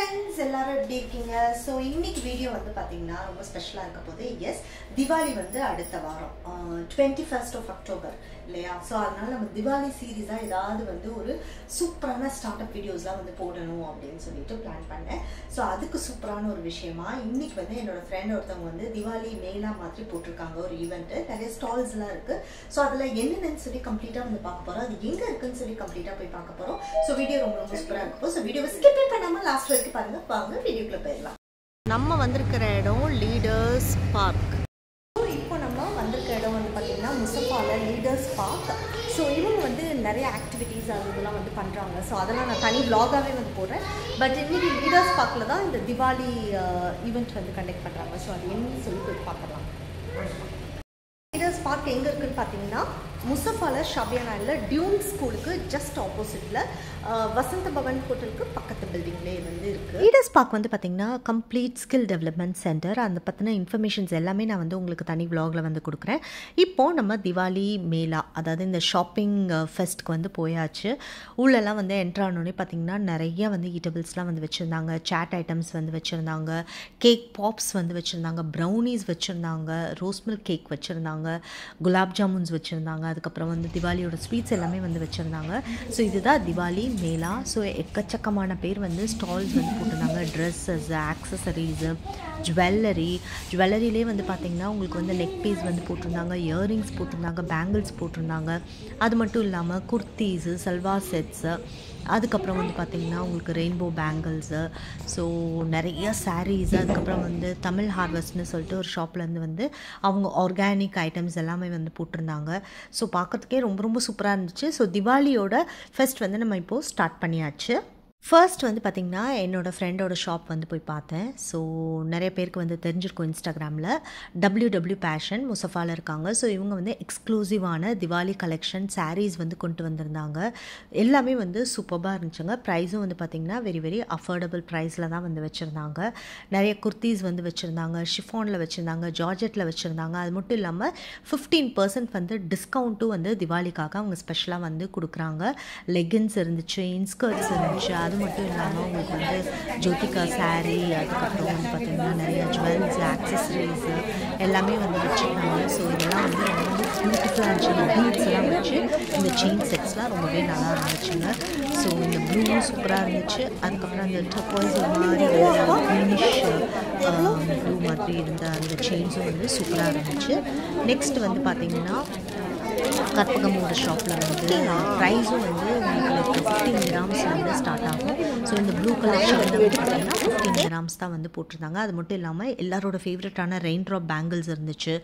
friends, எல்லாரும் எப்படி இருக்கீங்க? So இன்னைக்கு வீடியோ வந்து பாத்தீங்கன்னா ரொம்ப ஸ்பெஷலா இருக்க போகுது. எஸ், திவாலி வந்து அடுத்த வாரம் 21st of October இல்லையா? ஸோ அதனால நம்ம திவாலி சீரீஸா ஏதாவது வந்து ஒரு சூப்பரான ஸ்டார்ட் அப் வீடியோஸ்லாம் வந்து போடணும் அப்படின்னு சொல்லிட்டு பிளான் பண்ணேன். ஸோ அதுக்கு சூப்பரான ஒரு விஷயமா இன்னைக்கு வந்து என்னோட ஃப்ரெண்ட் ஒருத்தவங்க வந்து திவாலி மேலா மாதிரி போட்டிருக்காங்க ஒரு ஈவெண்ட். நிறைய ஸ்டால்ஸ்லாம் இருக்கு. ஸோ அதில் என்னென்னு சொல்லி கம்ப்ளீட்டாக வந்து பார்க்க போறோம். அது எங்க இருக்குன்னு சொல்லி கம்ப்ளீட்டாக போய் பார்க்க போறோம். ஸோ வீடியோ ரொம்ப ரொம்ப சூப்பராக இருக்கும். ஸோ வீடியோவை ஸ்கிப் பண்ணாமல் லாஸ்ட் வரைக்கும் பாருங்க. வாங்க வீடியோக்குள்ள போயிடலாம். நம்ம வந்திருக்கிற இடம் லீடர்ஸ் பார்க். இப்போ நம்ம வந்திருக்க இடம் வந்து பார்த்தீங்கன்னா முசஃபால லீடர்ஸ் பார்க். ஸோ இவங்க வந்து நிறைய ஆக்டிவிட்டீஸ் அது இதெல்லாம் வந்து பண்ணுறாங்க. ஸோ அதெல்லாம் நான் தனி வ்ளாகாகவே வந்து போடுறேன். பட் இன்னைக்கு லீடர்ஸ் பார்க்கில் தான் இந்த திவாலி ஈவெண்ட் வந்து கண்டக்ட் பண்ணுறாங்க. ஸோ அது என்னன்னு சொல்லி போய் பார்க்கலாம். லீடர்ஸ் பார்க் எங்கே இருக்குன்னு பார்த்தீங்கன்னா முசஃபால ஷாபியானாவில் டியூன் ஸ்கூலுக்கு ஜஸ்ட் ஆப்போசிட்டில் வசந்த பவன் ஹோட்டலுக்கு பக்கத்து பில்டிங்லேயே வந்து இருக்குது. லீடர்ஸ் பார்க் வந்து பார்த்திங்கன்னா கம்ப்ளீட் ஸ்கில் டெவலப்மெண்ட் சென்டர். அந்த பற்றின இன்ஃபர்மேஷன்ஸ் எல்லாமே நான் வந்து உங்களுக்கு தனி விலாகில் வந்து கொடுக்குறேன். இப்போது நம்ம திவாலி மேலா, அதாவது இந்த ஷாப்பிங் ஃபெஸ்ட்டுக்கு வந்து போயாச்சு. உள்ளெல்லாம் வந்து என்ட்ரானோடனே பார்த்திங்கன்னா நிறைய வந்து ஈட்டபிள்ஸ்லாம் வந்து வச்சுருந்தாங்க. சாட் ஐட்டம்ஸ் வந்து வச்சுருந்தாங்க. கேக் பாப்ஸ் வந்து வச்சுருந்தாங்க. ப்ரௌனீஸ் வச்சுருந்தாங்க. ரோஸ் மில்க் கேக் வச்சுருந்தாங்க. குலாப் ஜாமுன்ஸ் வச்சுருந்தாங்க. அதுக்கப்புறம் வந்து திவாலியோட ஸ்வீட்ஸ் எல்லாமே வந்து வச்சுருந்தாங்க. ஸோ இதுதான் திவாலி மேலா. ஸோ எக்கச்சக்கமான பேர் வந்து ஸ்டால்ஸ் வந்து போட்டிருந்தாங்க. ட்ரெஸ்ஸஸ், ஆக்சசரிஸு, ஜுவல்லரிலே வந்து பார்த்திங்கன்னா உங்களுக்கு வந்து நெக் பீஸ் வந்து போட்டிருந்தாங்க. இயரிங்ஸ் போட்டிருந்தாங்க. பேங்கிள்ஸ் போட்டிருந்தாங்க. அது மட்டும் இல்லாமல் குர்த்தீஸு, சல்வார் செட்ஸு, அதுக்கப்புறம் வந்து பார்த்திங்கன்னா உங்களுக்கு ரெயின்போ பேங்கிள்ஸு, ஸோ நிறைய சாரீஸு, அதுக்கப்புறம் வந்து தமிழ் ஹார்வெஸ்ட்னு சொல்லிட்டு ஒரு ஷாப்லேருந்து வந்து அவங்க ஆர்கானிக் ஐட்டம்ஸ் எல்லாமே வந்து போட்டிருந்தாங்க. ஸோ பார்க்கறதுக்கே ரொம்ப ரொம்ப சூப்பராக இருந்துச்சு. ஸோ திவாலியோட ஃபெஸ்ட் வந்து நம்ம இப்போது ஸ்டார்ட் பண்ணியாச்சு. ஃபர்ஸ்ட் வந்து பார்த்திங்கன்னா என்னோடய ஃப்ரெண்டோட ஷாப் வந்து போய் பார்த்தேன். ஸோ நிறைய பேருக்கு வந்து தெரிஞ்சிருக்கும் இன்ஸ்டாகிராமில் WW பேஷன் முசஃபாவில் இருக்காங்க. ஸோ இவங்க வந்து எக்ஸ்க்ளூசிவான திவாலி கலெக்ஷன் சாரீஸ் வந்து கொண்டு வந்திருந்தாங்க. எல்லாமே வந்து சூப்பராக இருந்துச்சுங்க. ப்ரைஸும் வந்து பார்த்திங்கன்னா வெரி வெரி அஃபோர்டபுள் ப்ரைஸில் தான் வந்து வச்சுருந்தாங்க. நிறைய குர்த்தீஸ் வந்து வச்சுருந்தாங்க. ஷிஃபானில் வச்சுருந்தாங்க. ஜார்ஜெட்டில் வச்சுருந்தாங்க. அது மட்டும் இல்லாமல் 15% வந்து டிஸ்கவுண்ட்டும் வந்து திவாலிக்காக அவங்க ஸ்பெஷலாக வந்து கொடுக்குறாங்க. லெகின்ஸ் இருந்துச்சு, இன்ஸ்கர்ட்ஸ் இருந்துச்சு. அது மட்டும் இல்லாமல் உங்களுக்கு வந்து ஜோதிகா சாரீ, அதுக்கப்புறம் வந்து பார்த்திங்கன்னா நிறைய ஜுவல்ஸ், ஆக்சசரிஸு எல்லாமே வந்து வச்சுருந்தாங்க. ஸோ இதெல்லாம் வந்து ரொம்ப பியூட்டிஃபுல்லாக இருந்துச்சு. இந்த பீட்ஸ் எல்லாம் வச்சு இந்த செயின் செட்ஸ்லாம் ரொம்பவே நல்லா இருந்துச்சுங்க. ஸோ இந்த ப்ளூவும் சூப்பராக இருந்துச்சு. அதுக்கப்புறம் அந்த டர்க்வைஸ் ஒரு மாதிரி க்ரீனிஷ் ப்ளூ மாதிரி இருந்த அந்த செயின்ஸும் வந்து சூப்பராக இருந்துச்சு. நெக்ஸ்ட் வந்து பார்த்திங்கன்னா கற்பகமோட ஷாப்பில் வந்து ப்ரைஸும் வந்து உங்களுக்கு 15 கிராம்ஸ் வந்து ஸ்டார்ட் ஆகும். ஸோ இந்த ப்ளூ கலர் ஷர்ட் வந்து பார்த்திங்கன்னா 15 கிராம்ஸ் தான் வந்து போட்டிருந்தாங்க. அது மட்டும் இல்லாமல் எல்லாரோட ஃபேவரட்டான ரெயின் ட்ராப் பேங்கிள்ஸ் இருந்துச்சு.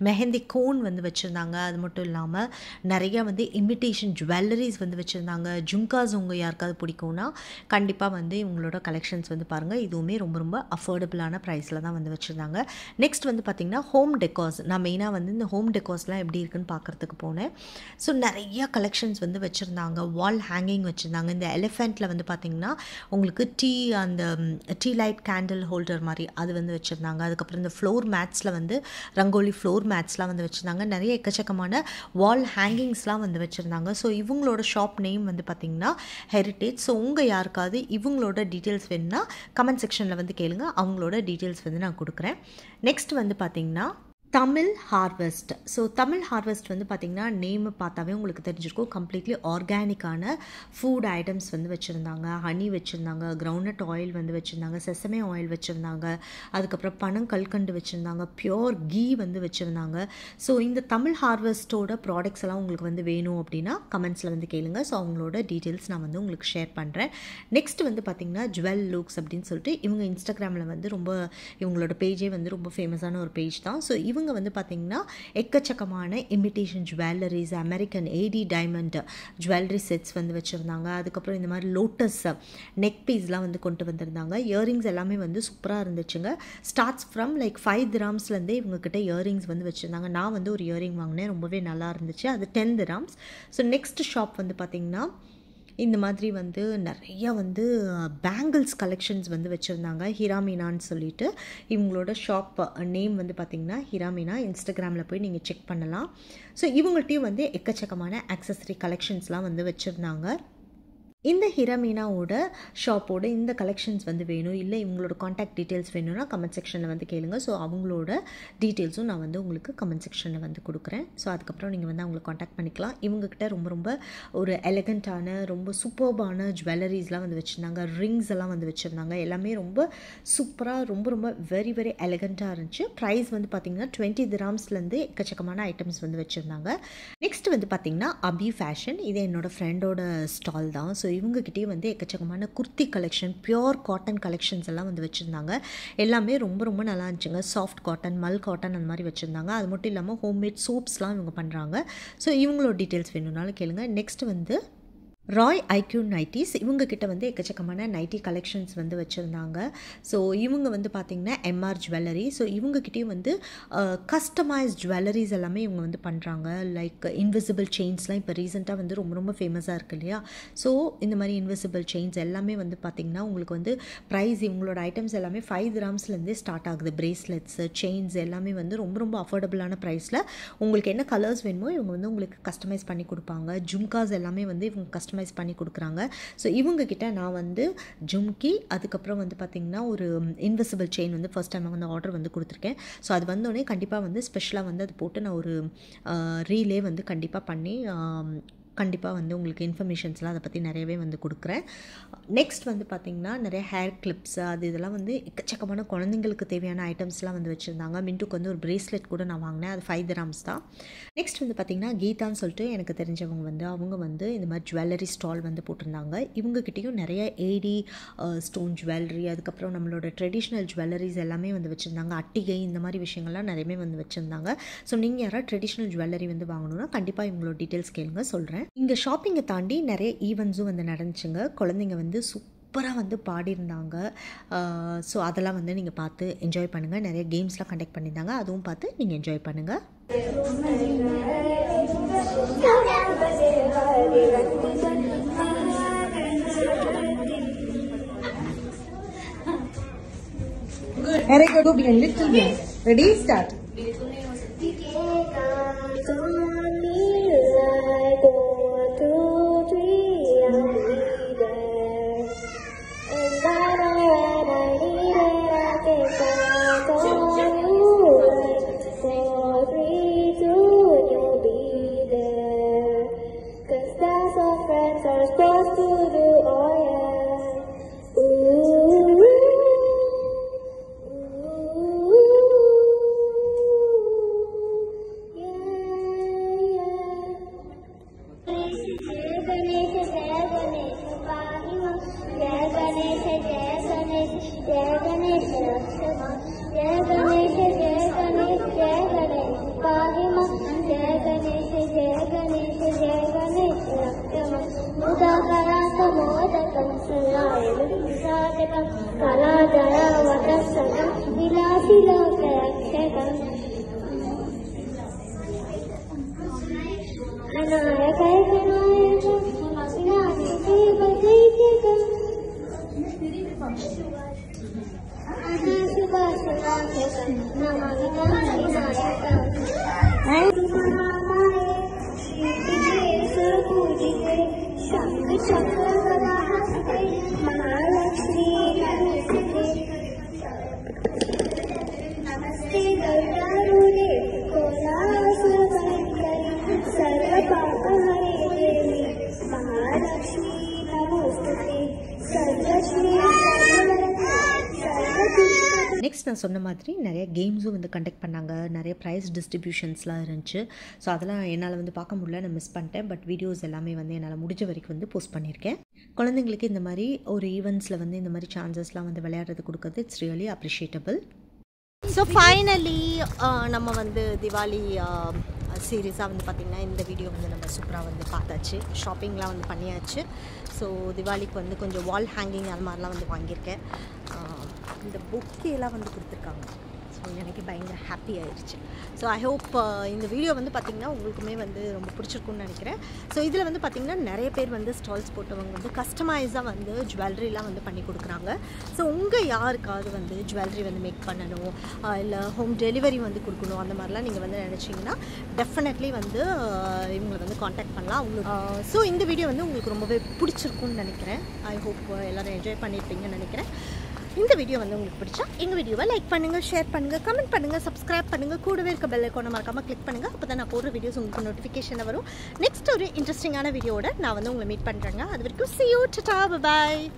மெஹந்தி கோன் வந்து வச்சுருந்தாங்க. அது மட்டும் இல்லாமல் நிறையா வந்து இமிட்டேஷன் ஜுவல்லரிஸ் வந்து வச்சுருந்தாங்க. ஜும்காஸ் உங்கள் யாருக்காவது பிடிக்கும்னா கண்டிப்பாக வந்து இவங்களோட கலெக்ஷன்ஸ் வந்து பாருங்கள். இதுவுமே ரொம்ப ரொம்ப அஃபோர்டபுளான ப்ரைஸில் தான் வந்து வச்சுருந்தாங்க. நெக்ஸ்ட் வந்து பார்த்திங்கன்னா ஹோம் டெக்கார்ஸ். நான் மெயினாக வந்து இந்த ஹோம் டெக்கார்ஸ்லாம் எப்படி இருக்குன்னு பார்க்குறதுக்கு போனேன். ஸோ நிறைய கலெக்ஷன்ஸ் வந்து வச்சுருந்தாங்க. வால் ஹேங்கிங் வச்சுருந்தாங்க. இந்த எலிஃபெண்ட்டில் வந்து பார்த்திங்கன்னா உங்களுக்கு அந்த டீ லைட் கேண்டில் ஹோல்டர் மாதிரி அது வந்து வச்சுருந்தாங்க. அதுக்கப்புறம் இந்த ஃப்ளோர் மேட்ஸில் வந்து ரங்கோலி ஃப்ளோர் மேட்ஸ்லாம் வந்து வச்சுருந்தாங்க. நிறைய எக்கச்சக்கமான வால் ஹேங்கிங்ஸ்லாம் வந்து வச்சுருந்தாங்க. ஸோ இவங்களோட ஷாப் நேம் வந்து பார்த்திங்கன்னா ஹெரிட்டேஜ். ஸோ உங்கள் யாருக்காவது இவங்களோட டீட்டெயில்ஸ் வேணுன்னா கமெண்ட் செக்ஷனில் வந்து கேளுங்க. அவங்களோட டீட்டெயில்ஸ் வந்து நான் கொடுக்குறேன். நெக்ஸ்ட் வந்து பார்த்திங்கன்னா Tamil harvest. So Tamil harvest வந்து பார்த்திங்கன்னா நேம் பார்த்தாவே உங்களுக்கு தெரிஞ்சிருக்கும். கம்ப்ளீட்லி ஆர்கானிக்கான ஃபுட் ஐட்டம்ஸ் வந்து வச்சுருந்தாங்க. ஹனி வச்சுருந்தாங்க. கிரவுண்ட்நட் ஆயில் வந்து வச்சுருந்தாங்க. செசமே ஆயில் வச்சுருந்தாங்க. அதுக்கப்புறம் பனங்கல்கண்டு வச்சுருந்தாங்க. பியோர் கீ வந்து வச்சுருந்தாங்க. ஸோ இந்த தமிழ் ஹார்வெஸ்ட்டோட ப்ராடக்ட்ஸ் எல்லாம் உங்களுக்கு வந்து வேணும் அப்படின்னா கமெண்ட்ஸில் வந்து கேளுங்க. ஸோ அவங்களோட டீட்டெயில்ஸ் நான் வந்து உங்களுக்கு ஷேர் பண்ணுறேன். நெக்ஸ்ட் வந்து பார்த்திங்கன்னா ஜுவல் லுக்ஸ் அப்படின்னு சொல்லிட்டு இவங்க இன்ஸ்டாகிராமில் வந்து ரொம்ப இவங்களோட பேஜே வந்து ரொம்ப ஃபேமஸான ஒரு பேஜ் தான். ஸோ இவங்க வந்து பார்த்திங்கன்னா எக்கச்சக்கமான இமிட்டேஷன் ஜுவல்லரிஸ், அமெரிக்கன் ஏடி டைமண்ட் ஜுவல்லரி செட்ஸ் வந்து வச்சுருந்தாங்க. அதுக்கப்புறம் இந்த மாதிரி லோட்டஸ் நெக் பீஸ்லாம் வந்து கொண்டு வந்திருந்தாங்க. இயரிங்ஸ் எல்லாமே வந்து சூப்பராக இருந்துச்சுங்க. ஸ்டார்ட்ஸ் ஃப்ரம் லைக் 5 கிராம்ஸ்லேருந்தே இவங்கக்கிட்ட இயரிங்ஸ் வந்து வச்சுருந்தாங்க. நான் வந்து ஒரு இயரிங் வாங்கினேன். ரொம்பவே நல்லா இருந்துச்சு. அது 10 கிராம்ஸ். ஸோ நெக்ஸ்ட் ஷாப் வந்து பார்த்திங்கன்னா இந்த மாதிரி வந்து நிறைய வந்து பேங்கிள்ஸ் கலெக்ஷன்ஸ் வந்து வச்சுருந்தாங்க. ஹிராமீனான்னு சொல்லிட்டு இவங்களோட ஷாப் நேம் வந்து பார்த்திங்கன்னா ஹிராமீனா. இன்ஸ்டாகிராமில் போய் நீங்கள் செக் பண்ணலாம். ஸோ இவங்கள்ட்டையும் வந்து எக்கச்சக்கமான ஆக்சசரி கலெக்ஷன்ஸ்லாம் வந்து வச்சுருந்தாங்க. இந்த ஹிரமீனாவோட ஷாப்போட இந்த கலெக்ஷன்ஸ் வந்து வேணும், இல்லை இவங்களோட காண்டாக்ட் டீட்டெயில்ஸ் வேணும்னா கமெண்ட் செக்ஷனில் வந்து கேளுங்க. ஸோ அவங்களோட டீட்டெயில்ஸும் நான் வந்து உங்களுக்கு கமெண்ட் செக்ஷனில் வந்து கொடுக்குறேன். ஸோ அதுக்கப்புறம் நீங்கள் வந்து அவங்களை காண்டாக்ட் பண்ணிக்கலாம். இவங்ககிட்ட ரொம்ப ரொம்ப ஒரு எலகண்ட்டான ரொம்ப சூப்பர்பான ஜுவல்லரிஸ்லாம் வந்து வச்சுருந்தாங்க, ரிங்ஸ் எல்லாம் வந்து வச்சுருந்தாங்க. எல்லாமே ரொம்ப சூப்பராக ரொம்ப ரொம்ப வெரி வெரி எலகண்ட்டாக இருந்துச்சு. ப்ரைஸ் வந்து பார்த்திங்கன்னா 20 திராம்ஸ்லேருந்து எக்கச்சக்கமான ஐட்டம்ஸ் வந்து வச்சுருந்தாங்க. நெக்ஸ்ட் வந்து பார்த்திங்கன்னா அபி ஃபேஷன், இது என்னோடய ஃப்ரெண்டோட ஸ்டால் தான். ஸோ இவங்ககிட்டே வந்து எக்கச்சக்கமான kurti collection, pure cotton collections எல்லாம் வந்து வச்சுருந்தாங்க. எல்லாமே ரொம்ப ரொம்ப நல்லா இருந்துச்சுங்க. சாஃப்ட் காட்டன், மல் காட்டன் அந்த மாதிரி வச்சுருந்தாங்க. அது மட்டும் இல்லாமல் ஹோம்மேட் சோப்ஸ்லாம் இவங்க பண்ணுறாங்க. ஸோ இவங்களோட டீட்டெயில்ஸ் வேணும்னாலும் கேளுங்க. நெக்ஸ்ட் வந்து ராய் ஐக்யூ நைட்டிஸ், இவங்கக்கிட்ட வந்து எக்கச்சக்கமான நைட்டி கலெக்ஷன்ஸ் வந்து வச்சுருந்தாங்க. ஸோ இவங்க வந்து பார்த்திங்கன்னா எம்ஆர் ஜுவல்லரி. ஸோ இவங்கக்கிட்டேயும் வந்து கஸ்டமைஸ் ஜுவல்லரிஸ் எல்லாமே இவங்க வந்து பண்ணுறாங்க. லைக் இன்விசிபிள் செயின்ஸ்லாம் இப்போ ரீசெண்டாக வந்து ரொம்ப ரொம்ப ஃபேமஸாக இருக்குது இல்லையா. ஸோ இந்த மாதிரி இன்விசிபிள் செயின்ஸ் எல்லாமே வந்து பார்த்திங்கன்னா உங்களுக்கு வந்து ப்ரைஸ், இவங்களோட ஐட்டம்ஸ் எல்லாமே 5 கிராம்ஸ்லேருந்தே ஸ்டார்ட் ஆகுது. பிரேஸ்லெட்ஸு, செயின்ஸ் எல்லாமே வந்து ரொம்ப ரொம்ப அஃபோர்டபுளான ப்ரைஸில் உங்களுக்கு என்ன கலர்ஸ் வேணுமோ இவங்க வந்து உங்களுக்கு கஸ்டமைஸ் பண்ணி கொடுப்பாங்க. ஜும்காஸ் எல்லாமே வந்து இவங்க கஸ்டமைஸ் பண்ணி கொடுக்குறாங்க. ஸோ இவங்கக்கிட்ட நான் வந்து ஜும்கி, அதுக்கப்புறம் வந்து பார்த்திங்கன்னா ஒரு இன்விசிபிள் செயின் வந்து ஃபர்ஸ்ட் டைம் வந்து ஆர்டர் வந்து கொடுத்துருக்கேன். ஸோ அது வந்தோடனே கண்டிப்பாக வந்து ஸ்பெஷலாக வந்து அது போட்டு நான் ஒரு ரீலே வந்து கண்டிப்பாக பண்ணி கண்டிப்பாக வந்து உங்களுக்கு இன்ஃபர்மேஷன்ஸ்லாம் அதை பற்றி நிறையவே வந்து கொடுக்குறேன். நெக்ஸ்ட் வந்து பார்த்திங்கன்னா நிறைய ஹேர் கிளிப்ஸ், அது இதெல்லாம் வந்து எக்கச்சக்கமான குழந்தைங்களுக்கு தேவையான ஐட்டம்ஸ்லாம் வந்து வச்சுருந்தாங்க. மின்ட்டுக்கு வந்து ஒரு பிரேஸ்லெட் கூட நான் வாங்கினேன், அது 5 கிராம்ஸ் தான். நெக்ஸ்ட் வந்து பார்த்திங்கன்னா கீதான்னு சொல்லிட்டு எனக்கு தெரிஞ்சவங்க வந்து அவங்க வந்து இந்த மாதிரி ஜுவல்லரி ஸ்டால் வந்து போட்டிருந்தாங்க. இவங்ககிட்டையும் நிறைய ஏடி ஸ்டோன் ஜுவல்லரி, அதுக்கப்புறம் நம்மளோட ட்ரெடிஷ்னல் ஜுவல்லரிஸ் எல்லாமே வந்து வச்சுருந்தாங்க. அட்டிகை இந்த மாதிரி விஷயங்கள்லாம் நிறையவே வந்து வச்சுருந்தாங்க. ஸோ நீங்கள் யாராவது ட்ரெடிஷ்னல் ஜுவல்லரி வந்து வாங்கணுன்னா கண்டிப்பாக இவங்களோட டீட்டெயில்ஸ் கேளுங்க, சொல்கிறேன். இங்கே ஷாப்பிங்கை தாண்டி நிறைய ஈவெண்ட்ஸும் வந்து நடந்துச்சுங்க. குழந்தைங்க வந்து சூப்பராக வந்து பாடியிருந்தாங்க. ஸோ அதெல்லாம் வந்து நீங்கள் பார்த்து என்ஜாய் பண்ணுங்கள். நிறைய கேம்ஸ்லாம் கண்டக்ட் பண்ணியிருந்தாங்க, அதுவும் பார்த்து நீங்கள் என்ஜாய் பண்ணுங்கள். Eric, go behind, little behind. Ready, start. Next நான் சொன்ன மாதிரி நிறைய கேம்ஸும் வந்து கண்டக்ட் பண்ணாங்க. நிறைய ப்ரைஸ் டிஸ்ட்ரிபியூஷன்ஸ்லாம் இருந்துச்சு. ஸோ அதெல்லாம் என்னால் வந்து பார்க்க முடியல, நான் மிஸ் பண்ணிட்டேன். பட் வீடியோஸ் எல்லாமே வந்து என்னால் முடிஞ்ச வரைக்கும் வந்து போஸ்ட் பண்ணியிருக்கேன். குழந்தைங்களுக்கு இந்த மாதிரி ஒரு ஈவெண்ட்ஸில் வந்து இந்த மாதிரி சான்சஸ்லாம் வந்து விளையாடுறது கொடுக்குறது it's really appreciable. So finally நம்ம வந்து திவாலி சீரீஸாக வந்து பார்த்திங்கன்னா இந்த வீடியோ வந்து நம்ம சூப்பராக வந்து பார்த்தாச்சு. ஷாப்பிங்லாம் வந்து பண்ணியாச்சு. ஸோ திவாலிக்கு வந்து கொஞ்சம் வால் ஹேங்கிங் அது மாதிரிலாம் வந்து வாங்கியிருக்கேன். இந்த புக்கெல்லாம் வந்து கொடுத்துருக்காங்க. ஸோ ஸோ எனக்கு பயங்கர ஹாப்பி ஆயிடுச்சு. ஸோ ஐ ஹோப் இந்த வீடியோ வந்து பார்த்திங்கன்னா உங்களுக்குமே வந்து ரொம்ப பிடிச்சிருக்குன்னு நினைக்கிறேன். ஸோ இதில் வந்து பார்த்திங்கன்னா நிறைய பேர் வந்து ஸ்டால்ஸ் போட்டவங்க வந்து கஸ்டமைஸாக வந்து ஜுவல்லரிலாம் வந்து பண்ணி கொடுக்குறாங்க. ஸோ உங்கள் யாருக்காவது வந்து ஜுவல்லரி வந்து மேக் பண்ணணும், இல்லை ஹோம் டெலிவரி வந்து கொடுக்கணும், அந்த மாதிரிலாம் நீங்கள் வந்து நினச்சிங்கன்னா டெஃபினெட்லி வந்து இவங்களை வந்து காண்டாக்ட் பண்ணலாம் உங்களுக்கு. ஸோ இந்த வீடியோ வந்து உங்களுக்கு ரொம்பவே பிடிச்சிருக்குன்னு நினைக்கிறேன். ஐ ஹோப் எல்லோரும் என்ஜாய் பண்ணியிருப்பீங்கன்னு நினைக்கிறேன். இந்த வீடியோ வந்து உங்களுக்கு பிடிச்சா எங்கள் வீடியோவை லைக் பண்ணுங்கள், ஷேர் பண்ணுங்கள், கமெண்ட் பண்ணுங்கள், சப்ஸ்கிரைப் பண்ணுங்கள், கூடவே இருக்க பெல் ஐகானை மறக்காமல் கிளிக் பண்ணுங்கள். அப்போ தான் நான் போடுற வீடியோஸ் உங்களுக்கு நோட்டிஃபிகேஷன் வரும். நெக்ஸ்ட் ஒரு இன்ட்ரெஸ்டிங்கான வீடியோவோட நான் வந்து உங்களை மீட் பண்ணுறேங்க. அது வரைக்கும் see you, ta-ta, bye-bye.